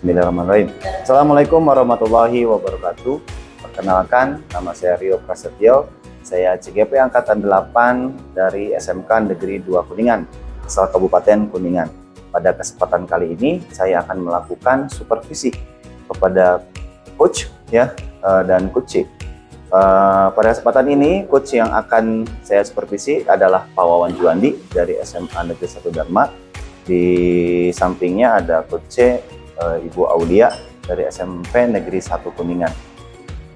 Bismillahirrahmanirrahim. Assalamualaikum warahmatullahi wabarakatuh. Perkenalkan, nama saya Rio Prasetyo. Saya CGP Angkatan 8 dari SMK Negeri 2 Kuningan, asal Kabupaten Kuningan. Pada kesempatan kali ini, saya akan melakukan supervisi kepada coach dan coach. Pada kesempatan ini, coach yang akan saya supervisi adalah Pak Wawan Juandi dari SMA Negeri 1 Dharma. Di sampingnya ada coach Ibu Aulia dari SMP Negeri 1 Kuningan.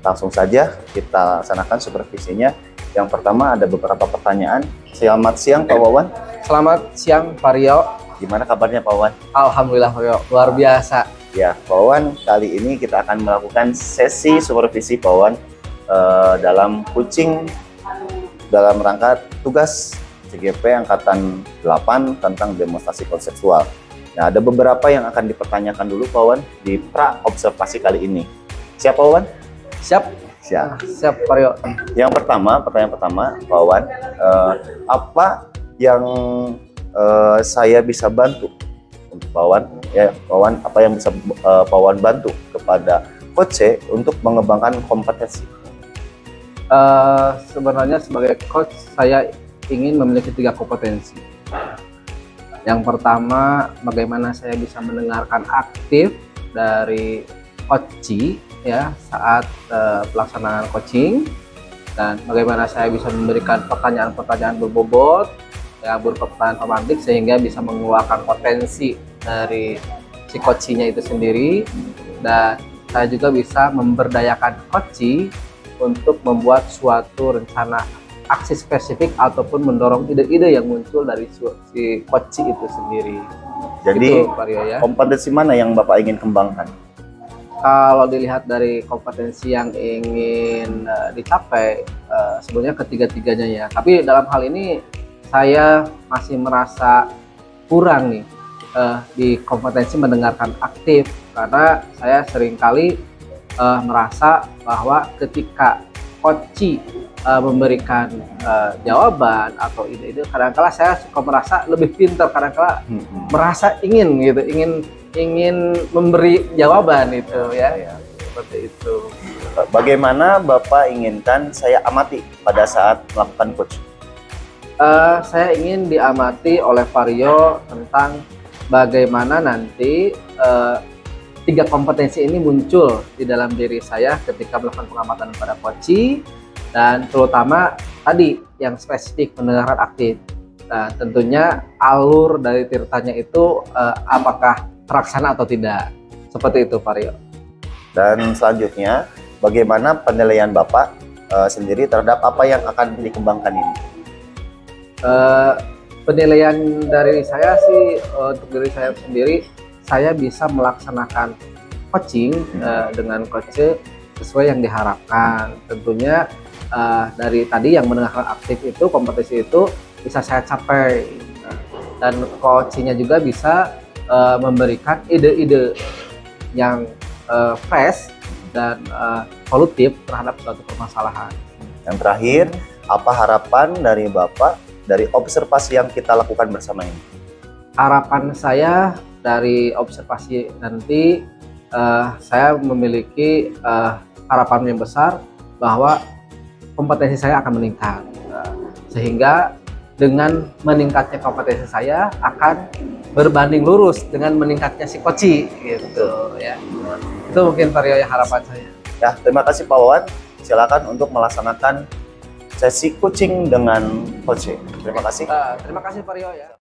Langsung saja kita laksanakan supervisinya. Yang pertama ada beberapa pertanyaan. Selamat siang Pak Wawan. Selamat siang Pak Rio. Gimana kabarnya Pak Wawan? Alhamdulillah Pak Rio, luar biasa. Ya Pak Wawan, kali ini kita akan melakukan sesi supervisi Pak Wawan dalam coaching dalam rangka tugas CGP Angkatan 8 tentang demonstrasi konseptual. Nah, ada beberapa yang akan dipertanyakan dulu Pak Wawan di pra observasi kali ini. Siap Pak Wawan? Siap. Siap. Siap Pak Rio. Yang pertama, pertanyaan pertama Pak Wawan, apa yang saya bisa bantu untuk Pak Wawan? Ya, Pak Wawan, apa yang bisa Pak Wawan bantu kepada coach untuk mengembangkan kompetensi? Sebenarnya sebagai coach saya ingin memiliki 3 kompetensi. Yang pertama, bagaimana saya bisa mendengarkan aktif dari coach ya saat pelaksanaan coaching, dan bagaimana saya bisa memberikan pertanyaan-pertanyaan berbobot yang berpertanyaan pemantik sehingga bisa mengeluarkan potensi dari si coachnya itu sendiri, dan saya juga bisa memberdayakan coach untuk membuat suatu rencana aksi spesifik ataupun mendorong ide-ide yang muncul dari si coach itu sendiri. Jadi itu, Pak Rio, ya. Kompetensi mana yang Bapak ingin kembangkan? Kalau dilihat dari kompetensi yang ingin dicapai, sebenarnya ketiga-tiganya ya. Tapi dalam hal ini saya masih merasa kurang nih di kompetensi mendengarkan aktif, karena saya seringkali merasa bahwa ketika coach memberikan jawaban atau ide-ide, kadang-kala saya suka merasa lebih pintar, kadang-kala merasa ingin memberi jawaban itu ya, seperti itu. Bagaimana Bapak inginkan saya amati pada saat melakukan coach? Saya ingin diamati oleh Pak Rio tentang bagaimana nanti 3 kompetensi ini muncul di dalam diri saya ketika melakukan pengamatan pada coach, dan terutama tadi yang spesifik mendengarkan aktif. Nah, tentunya alur dari ceritanya itu apakah terlaksana atau tidak, seperti itu Pak Rio. Dan selanjutnya, bagaimana penilaian Bapak sendiri terhadap apa yang akan dikembangkan ini? Penilaian dari saya sih, untuk diri saya sendiri, saya bisa melaksanakan coaching dengan coach sesuai yang diharapkan. Tentunya dari tadi yang mendengarkan aktif itu, kompetensi itu bisa saya capai, dan coachingnya juga bisa memberikan ide-ide yang fresh dan solutif terhadap suatu permasalahan. Yang terakhir, apa harapan dari Bapak dari observasi yang kita lakukan bersama ini? Harapan saya dari observasi nanti, saya memiliki harapan yang besar bahwa kompetensi saya akan meningkat, sehingga dengan meningkatnya kompetensi saya akan berbanding lurus dengan meningkatnya si coach gitu ya. Itu mungkin Pak Rio ya harapan saya. Ya, terima kasih Pak Wawan. Silakan untuk melaksanakan sesi coaching dengan coach. Terima kasih. Terima kasih Pak Rio ya.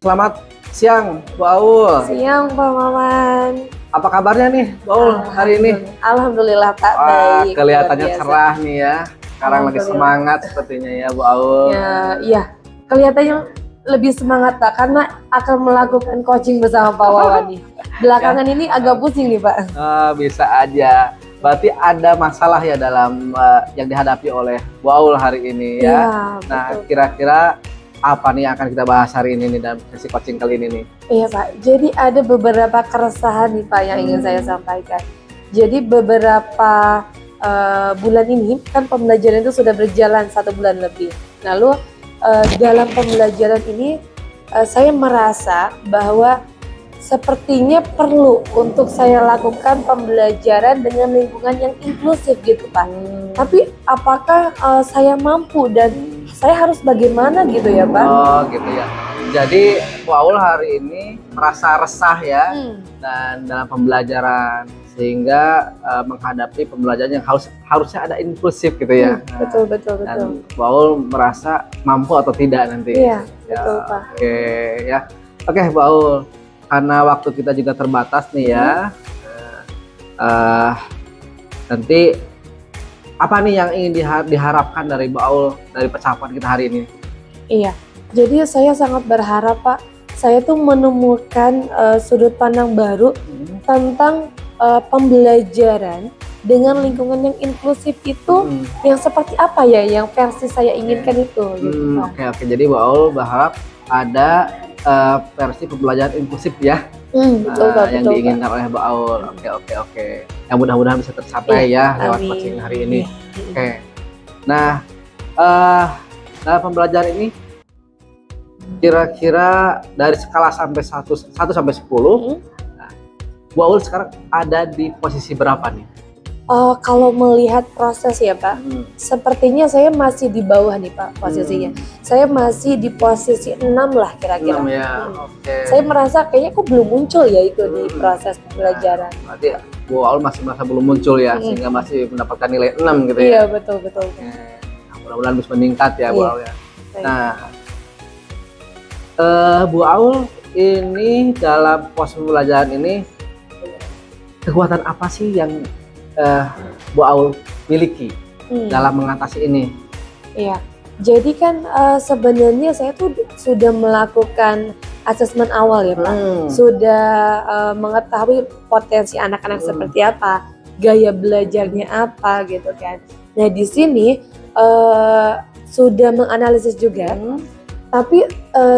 Selamat siang Bu Aul. Siang Pak Wawan. Apa kabarnya nih Bu Aul hari ini? Alhamdulillah Pak, Wah, baik. kelihatannya cerah nih ya. Sekarang lagi semangat sepertinya ya Bu Aul. Ya, iya, kelihatannya lebih semangat Pak, karena akan melakukan coaching bersama Pak Wawan nih. Belakangan ini agak pusing nih Pak. Bisa aja. Berarti ada masalah ya dalam yang dihadapi oleh Bu Aul hari ini ya. Iya, Nah, betul. kira-kira apa nih yang akan kita bahas hari ini nih dalam sesi coaching kali ini nih? Iya Pak, jadi ada beberapa keresahan nih Pak yang ingin saya sampaikan. Jadi beberapa bulan ini kan pembelajaran itu sudah berjalan 1 bulan lebih. Lalu dalam pembelajaran ini saya merasa bahwa sepertinya perlu untuk saya lakukan pembelajaran dengan lingkungan yang inklusif gitu Pak. Tapi apakah saya mampu dan saya harus bagaimana gitu ya Pak? Oh gitu ya. Jadi Bu Aul hari ini merasa resah ya dan dalam pembelajaran sehingga menghadapi pembelajaran yang harusnya ada inklusif gitu ya. Betul. Dan Bu Aul merasa mampu atau tidak nanti. Iya, Ya, betul Pak. Oke ya. Oke Bu Aul, karena waktu kita juga terbatas nih ya. Nanti apa nih yang ingin diharapkan dari Bu Aul dari percakapan kita hari ini? Iya, jadi saya sangat berharap Pak, saya tuh menemukan sudut pandang baru tentang pembelajaran dengan lingkungan yang inklusif itu yang seperti apa ya, yang versi saya inginkan itu. Gitu, Pak. Oke. Jadi Bu Aul berharap ada versi pembelajaran inklusif ya. Betul yang diinginkan oleh Bu Aul. Oke. Yang mudah-mudahan bisa tercapai ya lewat amin. coaching hari ini. Oke. Nah, dalam pembelajaran ini kira-kira dari skala sampai 1 sampai 10, Bu Aul sekarang ada di posisi berapa nih? Kalau melihat proses ya Pak, sepertinya saya masih di bawah nih Pak posisinya. Saya masih di posisi 6 lah kira-kira. 6 ya. Oke. Saya merasa kayaknya kok belum muncul ya itu di proses pembelajaran. Berarti Bu Aul masih merasa belum muncul ya, sehingga masih mendapatkan nilai 6 gitu ya. Iya, betul. Nah, mudah-mudahan bisa meningkat ya Bu Iya. Aul ya. Baik. Nah, Bu Aul ini dalam pos pembelajaran ini kekuatan apa sih yang Bu Aul miliki dalam mengatasi ini? Iya, jadi kan sebenarnya saya tuh sudah melakukan asesmen awal ya Pak, sudah mengetahui potensi anak-anak seperti apa, gaya belajarnya apa gitu kan. Nah di sini sudah menganalisis juga, tapi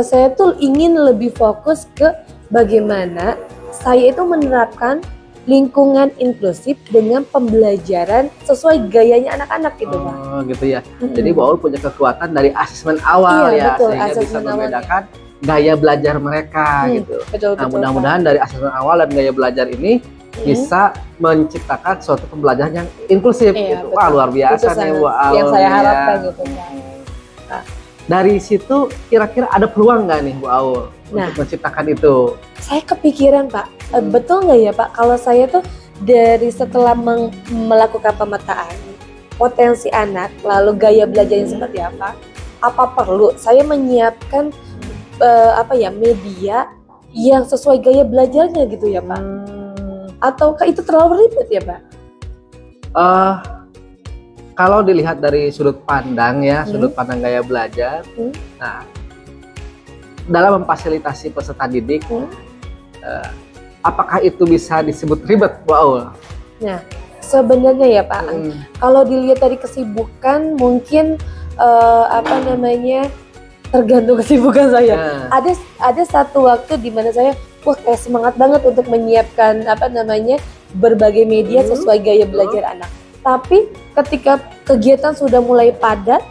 saya tuh ingin lebih fokus ke bagaimana saya itu menerapkan lingkungan inklusif dengan pembelajaran sesuai gayanya anak-anak gitu Pak. Oh gitu ya. Jadi Bu Aul punya kekuatan dari asesmen awal Iya, ya, betul, sehingga bisa asesmen membedakan gaya belajar mereka gitu. Betul, Nah mudah-mudahan dari asesmen awal dan gaya belajar ini bisa menciptakan suatu pembelajaran yang inklusif Iya, gitu. Wah luar biasa Itu nih sangat Bu Aul. yang saya ya. harapkan gitu Pak. Dari situ kira-kira ada peluang nggak nih Bu Aul untuk menciptakan itu? Saya kepikiran Pak, betul nggak ya Pak kalau saya tuh dari setelah melakukan pemetaan potensi anak lalu gaya belajarnya seperti apa perlu saya menyiapkan media yang sesuai gaya belajarnya gitu ya Pak? Ataukah itu terlalu ribet ya Pak? Kalau dilihat dari sudut pandang ya, sudut pandang gaya belajar, nah dalam memfasilitasi peserta didik, apakah itu bisa disebut ribet, Bu Aul? Nah, sebenarnya ya Pak, kalau dilihat dari kesibukan mungkin tergantung kesibukan saya. Ada satu waktu di mana saya kayak semangat banget untuk menyiapkan berbagai media sesuai gaya belajar anak. Tapi ketika kegiatan sudah mulai padat,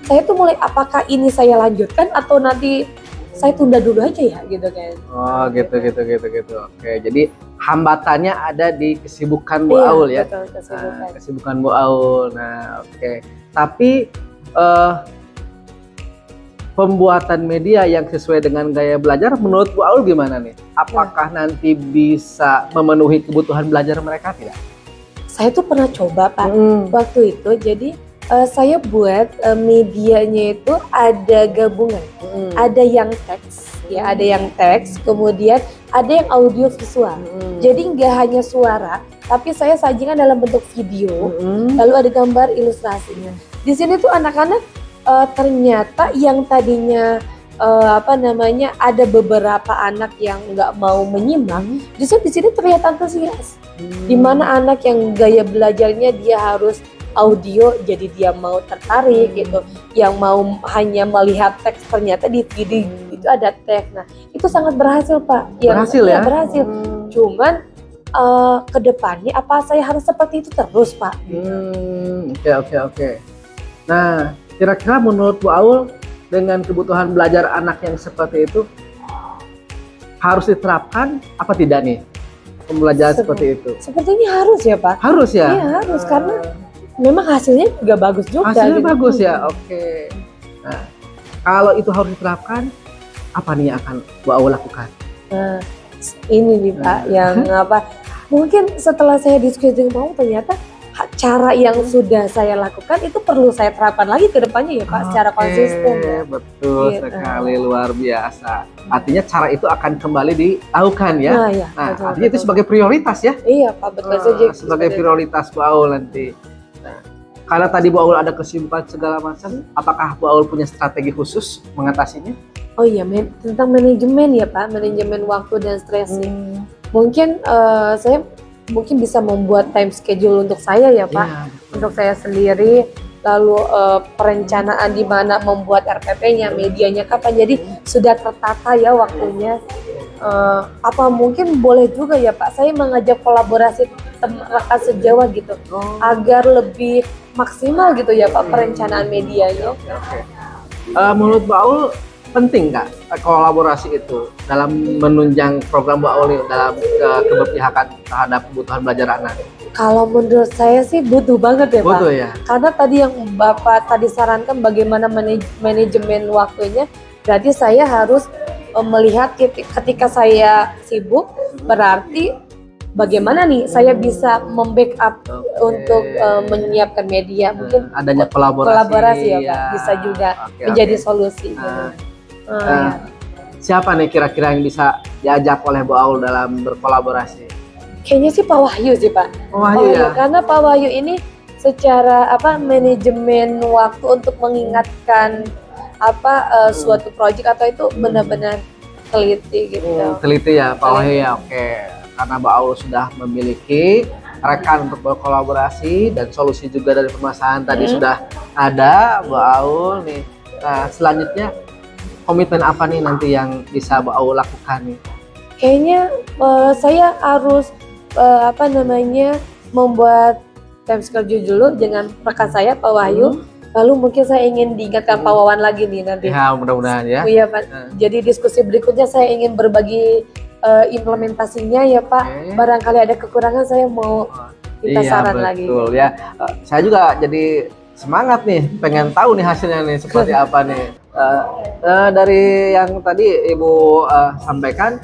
saya tuh mulai apakah ini saya lanjutkan atau nanti saya tunda dulu aja ya gitu kan. Oh gitu. Oke, jadi hambatannya ada di kesibukan Bu Aul ya. Betul, kesibukan. Kesibukan Bu Aul. Nah, oke. Tapi pembuatan media yang sesuai dengan gaya belajar menurut Bu Aul gimana nih? Apakah nanti bisa memenuhi kebutuhan belajar mereka tidak? Saya tuh pernah coba Pak waktu itu, jadi saya buat medianya itu ada gabungan, ada yang teks, ya ada yang teks, kemudian ada yang audio visual. Jadi nggak hanya suara, tapi saya sajikan dalam bentuk video, lalu ada gambar ilustrasinya. Di sini tuh anak-anak ternyata yang tadinya ada beberapa anak yang nggak mau menyimak, justru di sini terlihat antusias. Di mana anak yang gaya belajarnya dia harus audio jadi dia mau tertarik gitu, yang mau hanya melihat teks ternyata di video itu ada teks. Nah itu sangat berhasil Pak. Berhasil ya? Berhasil. Cuman kedepannya apa saya harus seperti itu terus Pak? Oke. Nah kira-kira menurut Bu Aul dengan kebutuhan belajar anak yang seperti itu harus diterapkan apa tidak nih pembelajaran seperti itu? Sepertinya harus ya Pak. Harus ya? Iya harus, karena memang hasilnya juga bagus juga. Hasilnya gitu. bagus ya, oke. Nah, kalau itu harus diterapkan, apa nih yang akan Bu Aul lakukan? Nah, ini nih Pak, yang apa? Mungkin setelah saya diskusi dengan Pak, ternyata cara yang sudah saya lakukan itu perlu saya terapkan lagi ke depannya ya Pak, secara konsisten ya. Betul sekali, luar biasa. Artinya cara itu akan kembali dilakukan ya. Nah, ya, nah betul, artinya itu sebagai prioritas ya. Iya Pak, betul saja. Sebagai prioritas Bu Aul nanti. Nah, karena tadi Bu Aul ada kesibukan segala macam, apakah Bu Aul punya strategi khusus mengatasinya? Oh iya, tentang manajemen ya Pak, manajemen waktu dan stressing. Mungkin saya bisa membuat time schedule untuk saya ya Pak, untuk saya sendiri, lalu perencanaan di mana membuat RPP-nya, medianya kapan, jadi sudah tertata ya waktunya. Apa mungkin boleh juga ya Pak, saya mengajak kolaborasi rekan sejawat gitu, agar lebih maksimal gitu ya Pak perencanaan medianya. Menurut Bu Aul penting nggak kolaborasi itu dalam menunjang program Bu Aul dalam keberpihakan terhadap kebutuhan belajar anak? Kalau menurut saya sih butuh banget ya Pak. Butuh ya. Karena tadi yang Bapak tadi sarankan bagaimana manajemen waktunya, berarti saya harus melihat ketika saya sibuk, berarti bagaimana nih saya bisa membackup untuk menyiapkan media. Mungkin adanya kolaborasi ya Pak, bisa juga menjadi solusi. Ya. Siapa nih kira-kira yang bisa diajak oleh Bu Aul dalam berkolaborasi? Kayaknya sih Pak Wahyu sih Pak. Wahyu ya. Karena Pak Wahyu ini secara manajemen waktu untuk mengingatkan suatu proyek atau itu benar-benar teliti gitu. Teliti ya Pak Wahyu ya, oke. Karena Bu Aul sudah memiliki rekan untuk berkolaborasi dan solusi juga dari permasalahan tadi sudah ada Bu Aul nih. Nah selanjutnya komitmen apa nih nanti yang bisa Bu Aul lakukan nih? Kayaknya saya harus membuat time schedule dulu dengan rekan saya Pak Wahyu. Lalu mungkin saya ingin diingatkan Pak Wawan lagi nih nanti. Ya mudah-mudahan ya. Iya Pak. Jadi diskusi berikutnya saya ingin berbagi implementasinya ya Pak. Barangkali ada kekurangan saya mau minta saran lagi. Iya betul ya. Saya juga jadi semangat nih, pengen tahu nih hasilnya nih seperti apa nih. Dari yang tadi Ibu sampaikan,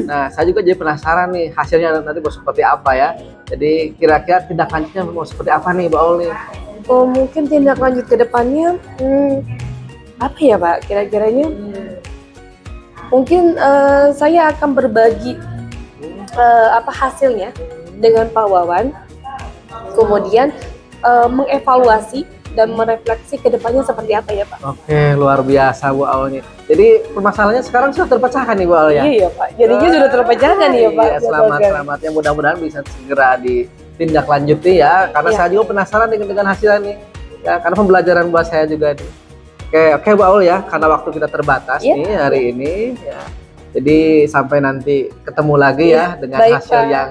nah saya juga jadi penasaran nih hasilnya nanti mau seperti apa ya. Jadi kira-kira tindak lanjutnya mau seperti apa nih Bu Aul nih? Oh mungkin tindak lanjut ke depannya apa ya Pak kira-kiranya? Mungkin saya akan berbagi hasilnya dengan Pak Wawan, kemudian mengevaluasi dan merefleksi ke depannya seperti apa ya Pak. Oke, luar biasa Bu Aul nih. Jadi permasalahannya sekarang sudah terpecahkan nih Bu Aul ya? Iya Pak, jadinya sudah terpecahkan nih ya Pak. Iya, selamat ya, mudah-mudahan bisa segera ditindaklanjuti ya, karena saya juga penasaran dengan hasilnya nih. Ya, karena pembelajaran buat saya juga nih. Oke Bu Aul ya, karena waktu kita terbatas nih hari ini ya. Jadi sampai nanti ketemu lagi ya dengan hasil yang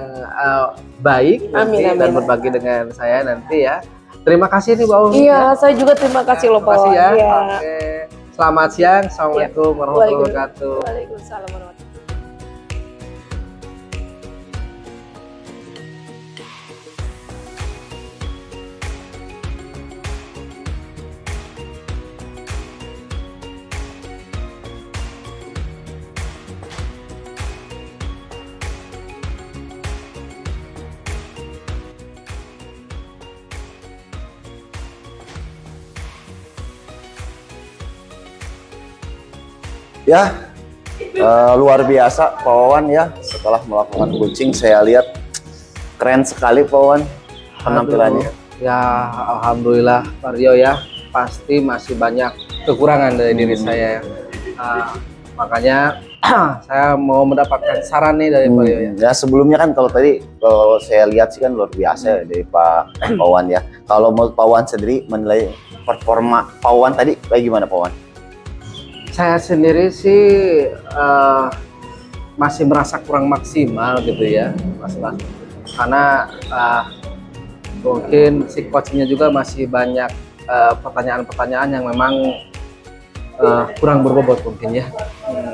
baik nanti dan berbagi dengan saya nanti ya. Terima kasih nih Bu Aul. Iya, saya juga terima kasih loh Pak Wawan. Ya. Oke. Selamat siang. Assalamualaikum warahmatullahi wabarakatuh. Waalaikumsalam warahmatullahi wabarakatuh. Ya, luar biasa Pak Wawan ya. Setelah melakukan coaching saya lihat keren sekali Pak Wawan penampilannya. Ya alhamdulillah Pak Rio ya, pasti masih banyak kekurangan dari diri saya. Makanya saya mau mendapatkan saran nih dari Pak Rio ya. Ya sebelumnya kan kalau saya lihat sih kan luar biasa ya dari Pak Wawan ya. Kalau menurut Pak Wawan sendiri menilai performa Pak Wawan tadi kayak gimana Pak Wawan? Saya sendiri sih masih merasa kurang maksimal gitu ya, karena mungkin si coachnya juga masih banyak pertanyaan-pertanyaan yang memang kurang berbobot mungkin ya.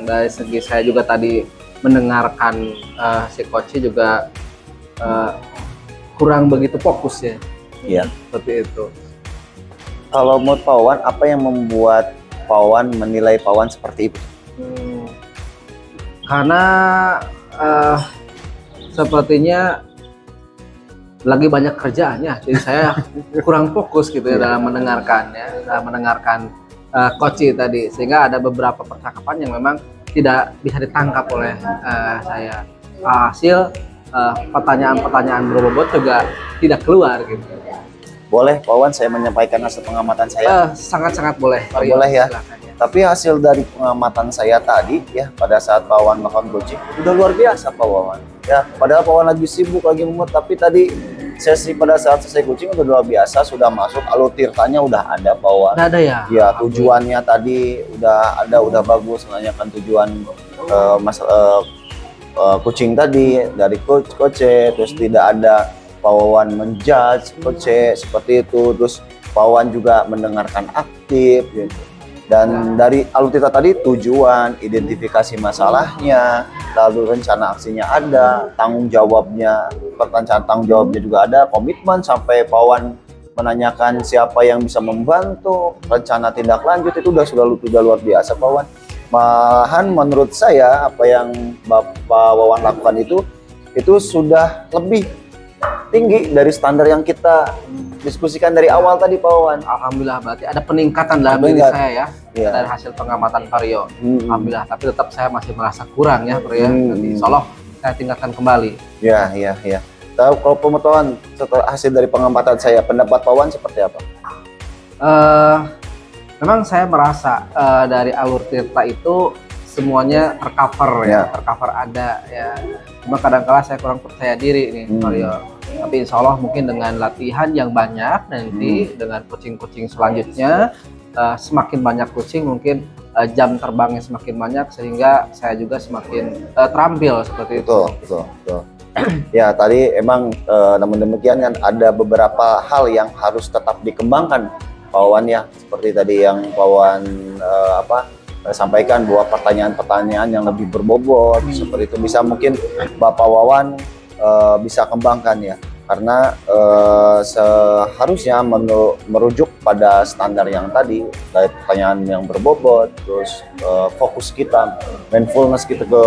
Dari segi saya juga tadi mendengarkan si coach juga kurang begitu fokus ya. Iya. Seperti itu. Kalau menurut Pak Wawan, apa yang membuat Pak Wawan menilai Pak Wawan seperti itu? Karena sepertinya lagi banyak kerjaannya, jadi saya kurang fokus gitu ya dalam mendengarkan coach tadi, sehingga ada beberapa percakapan yang memang tidak bisa ditangkap oleh saya. Hasil pertanyaan-pertanyaan berbobot juga tidak keluar gitu. Boleh Pak Wawan saya menyampaikan hasil pengamatan saya? Sangat-sangat boleh. Boleh ya. Tapi hasil dari pengamatan saya tadi ya pada saat Pak Wawan melakukan coaching udah luar biasa Pak Wawan. Ya, padahal Pak Wawan lagi sibuk lagi mumet, tapi tadi sesi pada saat selesai coaching udah luar biasa, sudah masuk alur tirtanya udah ada Pak Wawan. Udah ada ya. Ya, tujuannya tadi udah ada, udah bagus, menanyakan tujuan coaching tadi dari coach, terus tidak ada Pak Wawan menjudge coach seperti itu, terus Pak Wawan juga mendengarkan aktif gitu. Dan dari alur tirta tadi tujuan, identifikasi masalahnya, lalu rencana aksinya ada, tanggung jawabnya, pertanyaan tanggung jawabnya juga ada, komitmen sampai Pak Wawan menanyakan siapa yang bisa membantu, rencana tindak lanjut itu sudah luar biasa Pak Wawan. Malahan menurut saya apa yang Bapak Wawan lakukan itu sudah lebih tinggi dari standar yang kita diskusikan dari awal tadi Pak Wawan. Alhamdulillah, berarti ada peningkatan dalam diri saya ya, dari hasil pengamatan Pak Rio. Alhamdulillah, tapi tetap saya masih merasa kurang ya Pak Rio. Nanti insya Allah saya tingkatkan kembali. Ya. Tahu kalau pemantauan setelah hasil dari pengamatan saya, pendapat Pak Wawan seperti apa? Memang saya merasa dari alur tirta itu semuanya tercover tercover ada ya. Cuma kadang-kala saya kurang percaya diri nih Pak Rio. Tapi insya Allah mungkin dengan latihan yang banyak nanti, dengan coaching-coaching selanjutnya, semakin banyak coaching mungkin jam terbangnya semakin banyak, sehingga saya juga semakin terampil seperti itu. Betul. Ya tadi emang namun demikian kan ada beberapa hal yang harus tetap dikembangkan Pak Wawan ya, seperti tadi yang Pak Wawan sampaikan bahwa pertanyaan-pertanyaan yang lebih berbobot seperti itu bisa mungkin Bapak Wawan bisa kembangkan ya, karena seharusnya merujuk pada standar yang tadi, dari pertanyaan yang berbobot, terus fokus kita, mindfulness kita ke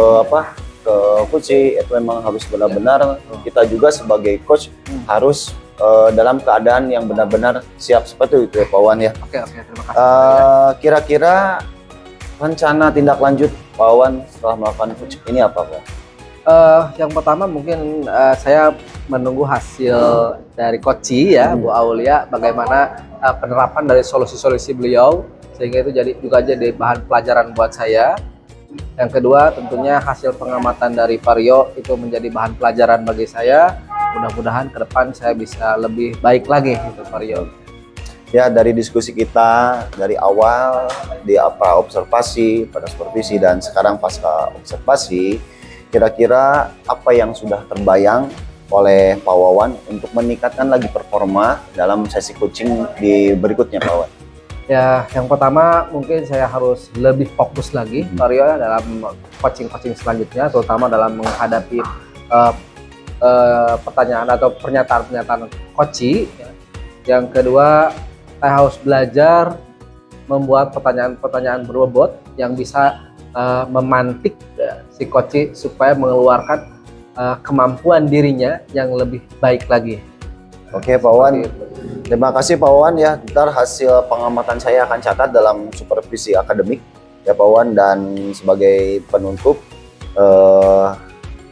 coaching itu memang harus benar-benar kita juga sebagai coach harus dalam keadaan yang benar-benar siap seperti itu ya Pak Wawan ya. Oke, terima kasih. Kira-kira rencana tindak lanjut Pak Wawan setelah melakukan coaching ini apa Pak? Yang pertama mungkin saya menunggu hasil dari coach ya Bu Aulia, bagaimana penerapan dari solusi-solusi beliau, sehingga itu jadi bahan pelajaran buat saya. Yang kedua tentunya hasil pengamatan dari Pak Rio itu menjadi bahan pelajaran bagi saya. Mudah-mudahan ke depan saya bisa lebih baik lagi gitu Pak Rio. Ya, dari diskusi kita dari awal di observasi, pada supervisi, dan sekarang pasca observasi, kira-kira apa yang sudah terbayang oleh Pak Wawan untuk meningkatkan lagi performa dalam sesi coaching di berikutnya Pak Wawan? Ya, yang pertama mungkin saya harus lebih fokus lagi Pak Rio ya, dalam coaching selanjutnya, terutama dalam menghadapi pertanyaan atau pernyataan coach. Yang kedua, saya harus belajar membuat pertanyaan-pertanyaan berbobot yang bisa memantik si coach supaya mengeluarkan kemampuan dirinya yang lebih baik lagi. Oke Pak Wawan, terima kasih Pak Wawan ya. Ntar hasil pengamatan saya akan catat dalam supervisi akademik ya Pak Wawan, dan sebagai penutup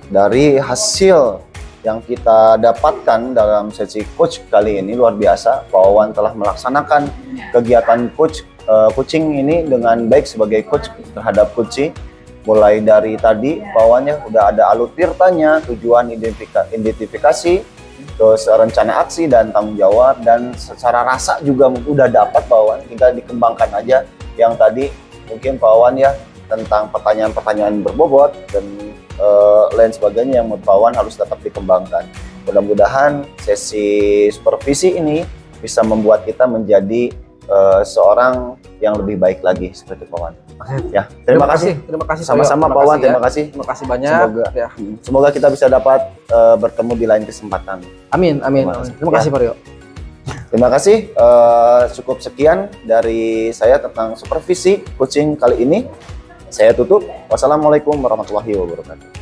dari hasil yang kita dapatkan dalam sesi coach kali ini luar biasa. Pak Wawan telah melaksanakan kegiatan coaching ini dengan baik sebagai coach terhadap coaching. mulai dari tadi bawahnya udah ada alur tirtanya, tujuan identifikasi, terus rencana aksi dan tanggung jawab, dan secara rasa juga udah dapat bawaan, tinggal dikembangkan aja yang tadi mungkin bawaan ya tentang pertanyaan-pertanyaan berbobot dan lain sebagainya yang bawaan harus tetap dikembangkan. Mudah-mudahan sesi supervisi ini bisa membuat kita menjadi seorang yang lebih baik lagi seperti Pawan. Ya, terima kasih. Terima kasih. Sama-sama Pawan, terima kasih. Terima kasih banyak. Semoga kita bisa dapat bertemu di lain kesempatan. Amin. Terima kasih Pak Rio. Terima kasih. Cukup sekian dari saya tentang supervisi coaching kali ini. Saya tutup. Wassalamualaikum warahmatullahi wabarakatuh.